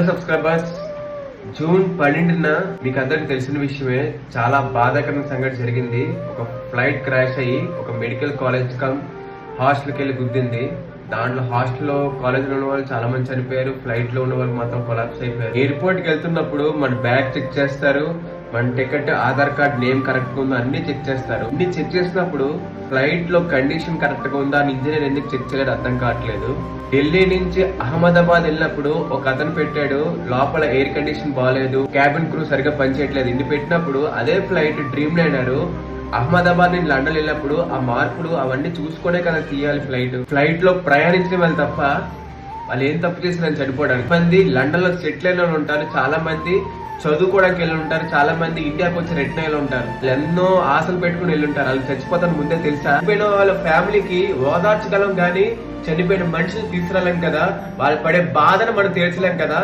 Subscribers, June 12న మీకు అందరికి తెలిసిన విషయమే, చాలా బాధాకరమైన సంఘటన జరిగింది. ఒక ఫ్లైట్ క్రాష్ అయ్యి ఒక మెడికల్ కాలేజ్ కమ్ హాస్టల్కి వెళ్ళి గుద్దింది. దాంట్లో హాస్టల్లో కాలేజ్ లో ఉన్న వాళ్ళు చాలా మంది చనిపోయారు. ఫ్లైట్ లో ఉన్న వాళ్ళు మాత్రం కొలాప్స్ అయిపోయారు. ఎయిర్పోర్ట్ కి వెళ్తున్నప్పుడు మన బ్యాగ్ చెక్ చేస్తారు, మన ticket, Aadhaar card name correct గా ఉందా అన్ని చెక్ చేస్తారు. అన్ని చెక్ చేసినప్పుడు ఫ్లైట్ లో కండిషన్ కరెక్ట్ గా ఉందా అని ఇంజనీర్ ఎందుకు చెక్ చేయలేదు అర్థం కావట్లేదు. ఢిల్లీ నుంచి అహ్మదాబాద్ వెళ్ళినప్పుడు ఒక అతను పెట్టాడు, లోపల ఎయిర్ కండిషన్ బాగాలేదు, క్యాబిన్ క్రూ సరిగా పనిచేయట్లేదు. ఇన్ని పెట్టినప్పుడు అదే ఫ్లైట్ డ్రీమ్ లైనర్ అహ్మదాబాద్ నుంచి లండన్ వెళ్ళినప్పుడు ఆ మార్పులు అవన్నీ చూసుకునే కదా తీయాలి. ఫ్లైట్ లో ప్రయాణించడం వాళ్ళు తప్ప వాళ్ళు ఏం తప్పు చేసిన చనిపోవడానికి. మంది లండన్ లో సెటిల్ అయిన ఉంటారు, చాలా మంది చదువుకోవడానికి వెళ్ళి ఉంటారు, చాలా మంది ఇండియాకి వచ్చి రిటర్న్ అయ్యి ఉంటారు. ఎన్నో ఆశలు పెట్టుకుని వెళ్ళి ఉంటారు. వాళ్ళు చచ్చిపోతాను ముందే తెలుసా. చనిపోయిన వాళ్ళ ఫ్యామిలీకి ఓదార్చగలం గానీ చనిపోయిన మనుషులు తీసుకురాలేం కదా, వాళ్ళు పడే బాధను మనం తీర్చలేం కదా.